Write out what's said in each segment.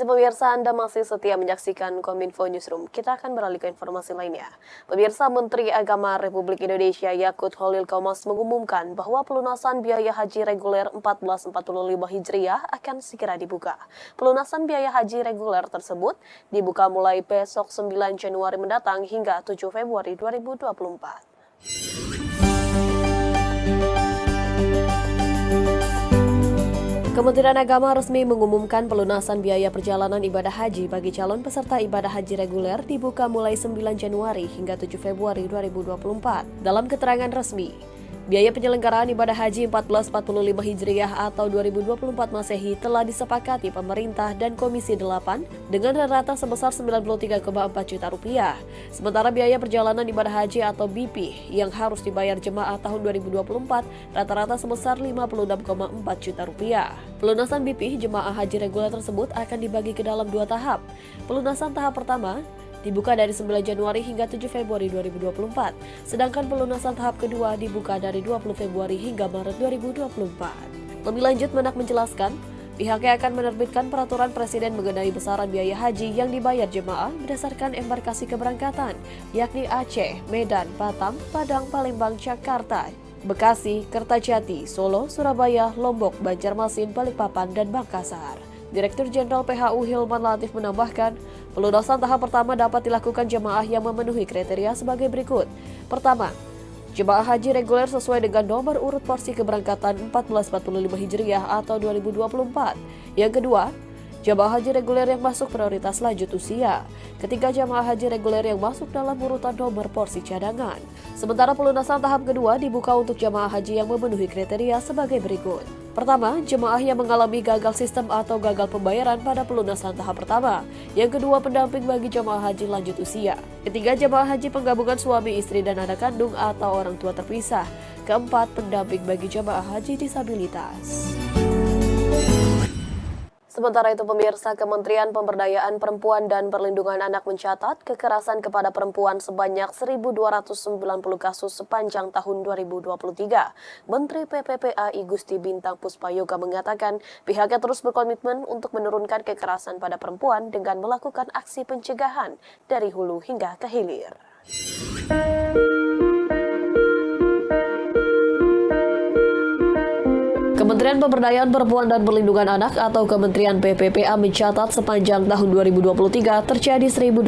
kasih pemirsa, Anda masih setia menyaksikan Kominfo Newsroom. Kita akan beralih ke informasi lainnya. Pemirsa, Menteri Agama Republik Indonesia Yakut Khalil Qomas mengumumkan bahwa pelunasan biaya haji reguler 1445 Hijriah akan segera dibuka. Pelunasan biaya haji reguler tersebut dibuka mulai besok 9 Januari mendatang hingga 7 Februari 2024. Kementerian Agama resmi mengumumkan pelunasan biaya perjalanan ibadah haji bagi calon peserta ibadah haji reguler dibuka mulai 9 Januari hingga 7 Februari 2024. Dalam keterangan resmi, biaya penyelenggaraan ibadah haji 1445 Hijriah atau 2024 Masehi telah disepakati pemerintah dan Komisi 8 dengan rata sebesar 93,4 juta rupiah. Sementara biaya perjalanan ibadah haji atau BP yang harus dibayar jemaah tahun 2024 rata-rata sebesar 56,4 juta rupiah. Pelunasan BP jemaah haji reguler tersebut akan dibagi ke dalam 2 tahap. Pelunasan tahap pertama dibuka dari 9 Januari hingga 7 Februari 2024, sedangkan pelunasan tahap kedua dibuka dari 20 Februari hingga Maret 2024. Lebih lanjut, Menak menjelaskan, pihaknya akan menerbitkan peraturan Presiden mengenai besaran biaya haji yang dibayar jemaah berdasarkan embarkasi keberangkatan, yakni Aceh, Medan, Batam, Padang, Palembang, Jakarta, Bekasi, Kertajati, Solo, Surabaya, Lombok, Banjarmasin, Balikpapan, dan Makassar. Direktur Jenderal PHU Hilman Latif menambahkan, pelunasan tahap pertama dapat dilakukan jemaah yang memenuhi kriteria sebagai berikut. Pertama, jemaah haji reguler sesuai dengan nomor urut porsi keberangkatan 1445 Hijriah atau 2024. Yang kedua, jemaah haji reguler yang masuk prioritas lanjut usia. Ketiga, jemaah haji reguler yang masuk dalam urutan nomor porsi cadangan. Sementara pelunasan tahap kedua dibuka untuk jemaah haji yang memenuhi kriteria sebagai berikut. Pertama, jemaah yang mengalami gagal sistem atau gagal pembayaran pada pelunasan tahap pertama. Yang kedua, pendamping bagi jemaah haji lanjut usia. Ketiga, jemaah haji penggabungan suami, istri, dan anak kandung atau orang tua terpisah. Keempat, pendamping bagi jemaah haji disabilitas. Sementara itu, pemirsa, Kementerian Pemberdayaan Perempuan dan Perlindungan Anak mencatat kekerasan kepada perempuan sebanyak 1.290 kasus sepanjang tahun 2023. Menteri PPPA I Gusti Bintang Puspayoga mengatakan pihaknya terus berkomitmen untuk menurunkan kekerasan pada perempuan dengan melakukan aksi pencegahan dari hulu hingga ke hilir. Kementerian Pemberdayaan Perempuan dan Perlindungan Anak atau Kementerian PPPA mencatat sepanjang tahun 2023 terjadi 1.290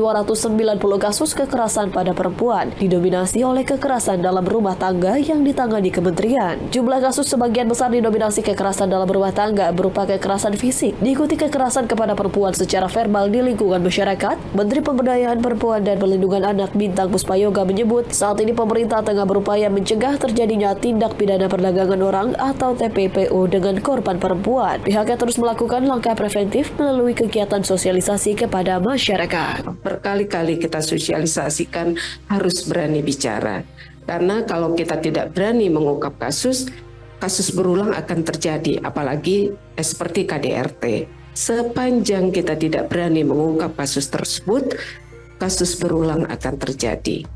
kasus kekerasan pada perempuan, didominasi oleh kekerasan dalam rumah tangga yang ditangani kementerian. Jumlah kasus sebagian besar didominasi kekerasan dalam rumah tangga berupa kekerasan fisik, diikuti kekerasan kepada perempuan secara verbal di lingkungan masyarakat. Menteri Pemberdayaan Perempuan dan Perlindungan Anak Bintang Puspayoga menyebut saat ini pemerintah tengah berupaya mencegah terjadinya tindak pidana perdagangan orang atau TPPO dengan korban perempuan. Pihaknya terus melakukan langkah preventif melalui kegiatan sosialisasi kepada masyarakat. Berkali-kali kita sosialisasikan harus berani bicara. Karena kalau kita tidak berani mengungkap kasus berulang akan terjadi, apalagi seperti KDRT. Sepanjang kita tidak berani mengungkap kasus tersebut, kasus berulang akan terjadi.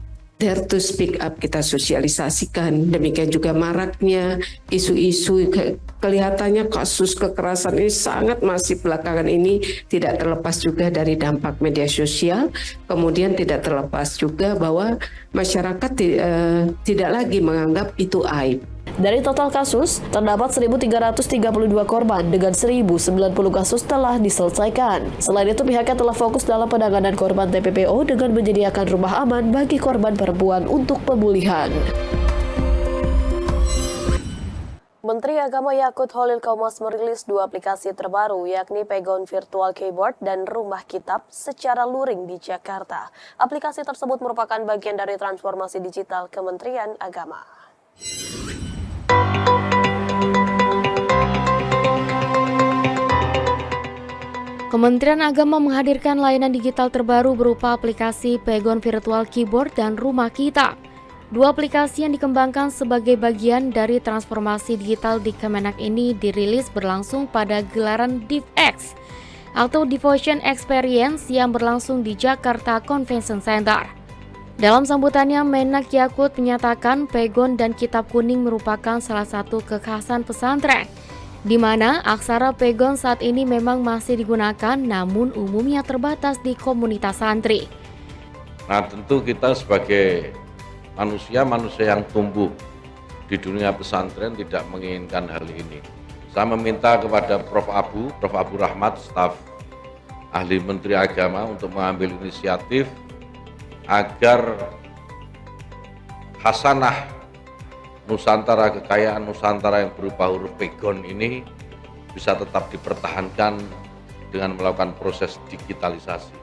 Dare to speak up kita sosialisasikan, demikian juga maraknya isu-isu kelihatannya kasus kekerasan ini sangat masif belakangan ini, tidak terlepas juga dari dampak media sosial, kemudian tidak terlepas juga bahwa masyarakat tidak lagi menganggap itu aib. Dari total kasus, terdapat 1.332 korban dengan 1.090 kasus telah diselesaikan. Selain itu, pihaknya telah fokus dalam penanganan korban TPPO dengan menyediakan rumah aman bagi korban perempuan untuk pemulihan. Menteri Agama Yakut Khalil Qomas merilis 2 aplikasi terbaru, yakni Pegon Virtual Keyboard dan Rumah Kitab secara luring di Jakarta. Aplikasi tersebut merupakan bagian dari transformasi digital Kementerian Agama. Kementerian Agama menghadirkan layanan digital terbaru berupa aplikasi Pegon Virtual Keyboard dan Rumah Kitab. 2 aplikasi yang dikembangkan sebagai bagian dari transformasi digital di Kemenak ini dirilis berlangsung pada gelaran DivX atau Devotion Experience yang berlangsung di Jakarta Convention Center. Dalam sambutannya, Menak Yakut menyatakan Pegon dan Kitab Kuning merupakan salah satu kekhasan pesantren di mana aksara pegon saat ini memang masih digunakan namun umumnya terbatas di komunitas santri. Nah, tentu kita sebagai manusia yang tumbuh di dunia pesantren tidak menginginkan hal ini. Saya meminta kepada Prof. Abu Rahmat, staf ahli Menteri Agama untuk mengambil inisiatif agar hasanah Nusantara, kekayaan Nusantara yang berupa huruf pegon ini bisa tetap dipertahankan dengan melakukan proses digitalisasi.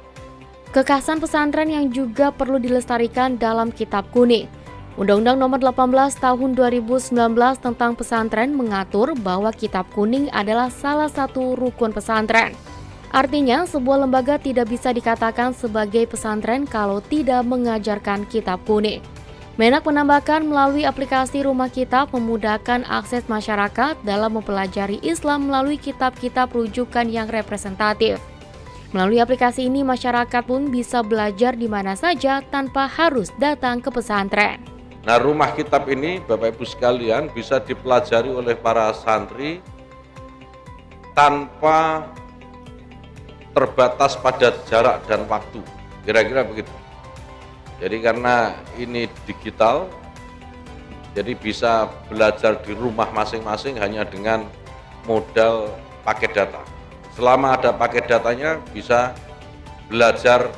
Kekhasan pesantren yang juga perlu dilestarikan dalam Kitab Kuning. Undang-Undang Nomor 18 Tahun 2019 tentang pesantren mengatur bahwa Kitab Kuning adalah salah satu rukun pesantren. Artinya, sebuah lembaga tidak bisa dikatakan sebagai pesantren kalau tidak mengajarkan Kitab Kuning. Menak menambahkan melalui aplikasi Rumah Kitab memudahkan akses masyarakat dalam mempelajari Islam melalui kitab-kitab rujukan yang representatif. Melalui aplikasi ini masyarakat pun bisa belajar di mana saja tanpa harus datang ke pesantren. Nah, Rumah Kitab ini Bapak Ibu sekalian bisa dipelajari oleh para santri tanpa terbatas pada jarak dan waktu, kira-kira begitu. Jadi karena ini digital, jadi bisa belajar di rumah masing-masing hanya dengan modal paket data. Selama ada paket datanya bisa belajar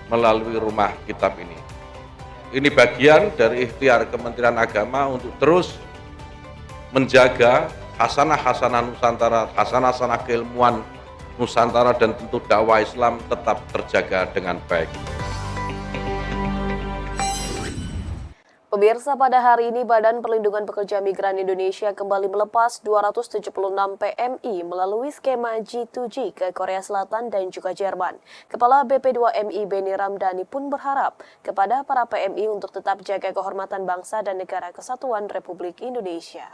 melalui Rumah Kitab ini. Ini bagian dari ikhtiar Kementerian Agama untuk terus menjaga hasanah-hasanah Nusantara, hasanah-hasanah keilmuan Nusantara dan tentu dakwah Islam tetap terjaga dengan baik. Pemirsa, pada hari ini Badan Perlindungan Pekerja Migran Indonesia kembali melepas 276 PMI melalui skema G2G ke Korea Selatan dan juga Jerman. Kepala BP2MI Beni Ramdhani pun berharap kepada para PMI untuk tetap jaga kehormatan bangsa dan negara kesatuan Republik Indonesia.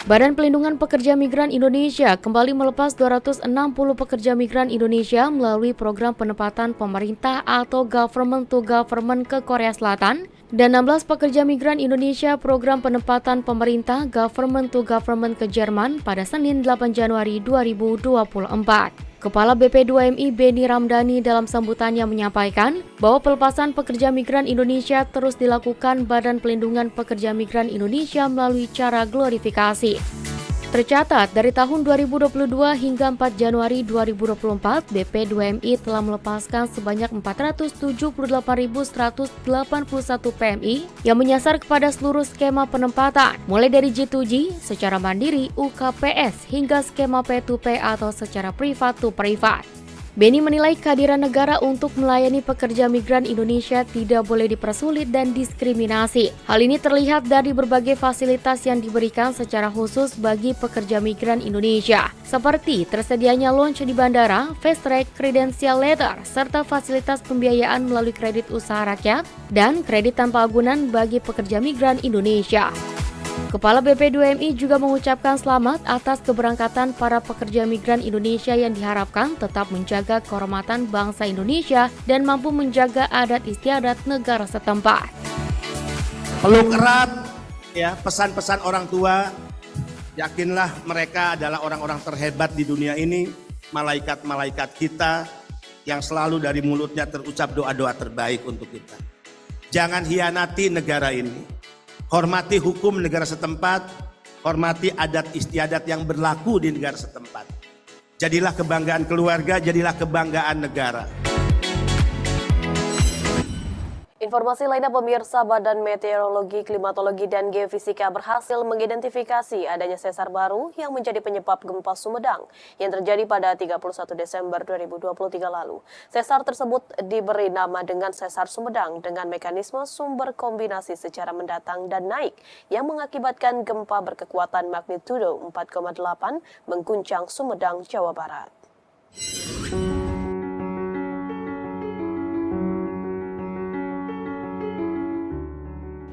Badan Pelindungan Pekerja Migran Indonesia kembali melepas 260 pekerja migran Indonesia melalui program penempatan pemerintah atau government to government ke Korea Selatan dan 16 pekerja migran Indonesia program penempatan pemerintah government to government ke Jerman pada Senin 8 Januari 2024. Kepala BP2MI Beni Ramdhani dalam sambutannya menyampaikan bahwa pelepasan pekerja migran Indonesia terus dilakukan Badan Pelindungan Pekerja Migran Indonesia melalui cara glorifikasi. Tercatat dari tahun 2022 hingga 4 Januari 2024, BP2MI telah melepaskan sebanyak 478.181 PMI yang menyasar kepada seluruh skema penempatan, mulai dari G2G, secara mandiri, UKPS, hingga skema P2P atau secara privat to privat. Beni menilai kehadiran negara untuk melayani pekerja migran Indonesia tidak boleh dipersulit dan diskriminasi. Hal ini terlihat dari berbagai fasilitas yang diberikan secara khusus bagi pekerja migran Indonesia, seperti tersedianya lounge di bandara, fast track, credential letter, serta fasilitas pembiayaan melalui kredit usaha rakyat dan kredit tanpa agunan bagi pekerja migran Indonesia. Kepala BP2MI juga mengucapkan selamat atas keberangkatan para pekerja migran Indonesia yang diharapkan tetap menjaga kehormatan bangsa Indonesia dan mampu menjaga adat istiadat negara setempat. Peluk erat ya pesan-pesan orang tua, yakinlah mereka adalah orang-orang terhebat di dunia ini, malaikat-malaikat kita yang selalu dari mulutnya terucap doa-doa terbaik untuk kita. Jangan hianati negara ini. Hormati hukum negara setempat, hormati adat istiadat yang berlaku di negara setempat. Jadilah kebanggaan keluarga, jadilah kebanggaan negara. Informasi lainnya, pemirsa, Badan Meteorologi, Klimatologi, dan Geofisika berhasil mengidentifikasi adanya sesar baru yang menjadi penyebab gempa Sumedang yang terjadi pada 31 Desember 2023 lalu. Sesar tersebut diberi nama dengan sesar Sumedang dengan mekanisme sumber kombinasi secara mendatang dan naik yang mengakibatkan gempa berkekuatan magnitudo 4,8 mengguncang Sumedang, Jawa Barat.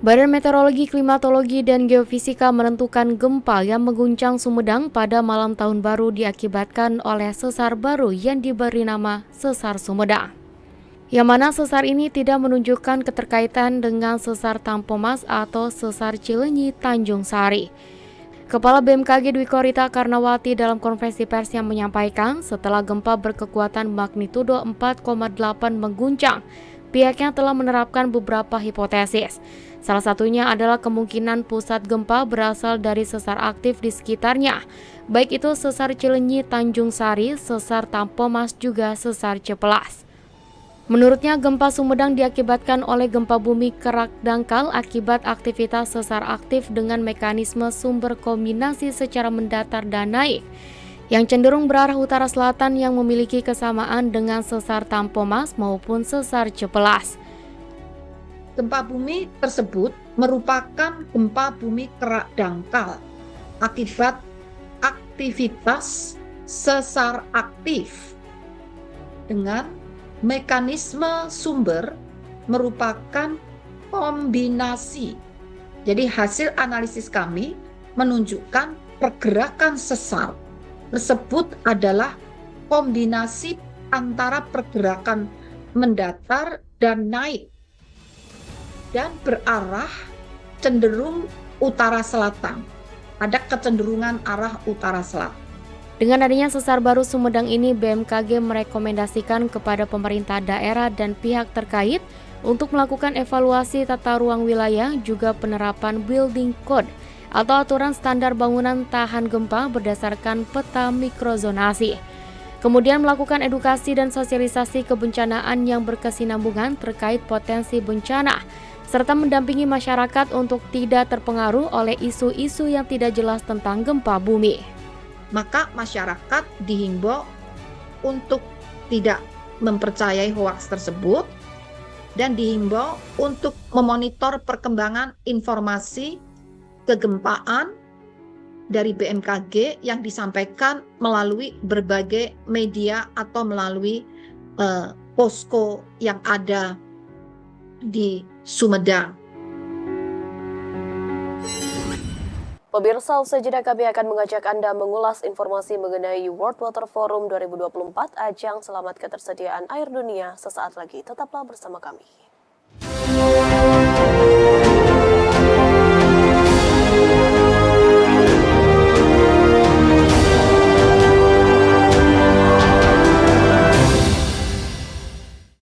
Badan Meteorologi, Klimatologi, dan Geofisika menentukan gempa yang mengguncang Sumedang pada malam tahun baru diakibatkan oleh sesar baru yang diberi nama Sesar Sumedang. yang mana sesar ini tidak menunjukkan keterkaitan dengan sesar Tampomas atau sesar Cileunyi Tanjung Sari. Kepala BMKG Dwi Korita Karnawati dalam konferensi pers yang menyampaikan setelah gempa berkekuatan magnitudo 4,8 mengguncang, pihaknya telah menerapkan beberapa hipotesis. Salah satunya adalah kemungkinan pusat gempa berasal dari sesar aktif di sekitarnya, baik itu sesar Cileunyi Tanjung Sari, sesar Tampomas, juga sesar Cipelas. Menurutnya, gempa Sumedang diakibatkan oleh gempa bumi kerak dangkal akibat aktivitas sesar aktif dengan mekanisme sumber kombinasi secara mendatar dan naik, yang cenderung berarah utara selatan yang memiliki kesamaan dengan sesar Tampomas maupun sesar Cipelas. Gempa bumi tersebut merupakan gempa bumi kerak dangkal akibat aktivitas sesar aktif dengan mekanisme sumber merupakan kombinasi. Jadi hasil analisis kami menunjukkan pergerakan sesar tersebut adalah kombinasi antara pergerakan mendatar dan naik dan berarah cenderung utara selatan. Ada kecenderungan arah utara selatan. Dengan adanya sesar baru Sumedang ini, BMKG merekomendasikan kepada pemerintah daerah dan pihak terkait untuk melakukan evaluasi tata ruang wilayah, juga penerapan building code atau aturan standar bangunan tahan gempa berdasarkan peta mikrozonasi. Kemudian melakukan edukasi dan sosialisasi kebencanaan yang berkesinambungan terkait potensi bencana, serta mendampingi masyarakat untuk tidak terpengaruh oleh isu-isu yang tidak jelas tentang gempa bumi. Maka masyarakat dihimbau untuk tidak mempercayai hoaks tersebut dan dihimbau untuk memonitor perkembangan informasi kegempaan dari BMKG yang disampaikan melalui berbagai media atau melalui posko yang ada di Sumedang. Pemirsa, usai jeda kami akan mengajak Anda mengulas informasi mengenai World Water Forum 2024, ajang selamat ketersediaan air dunia. Sesaat lagi, tetaplah bersama kami.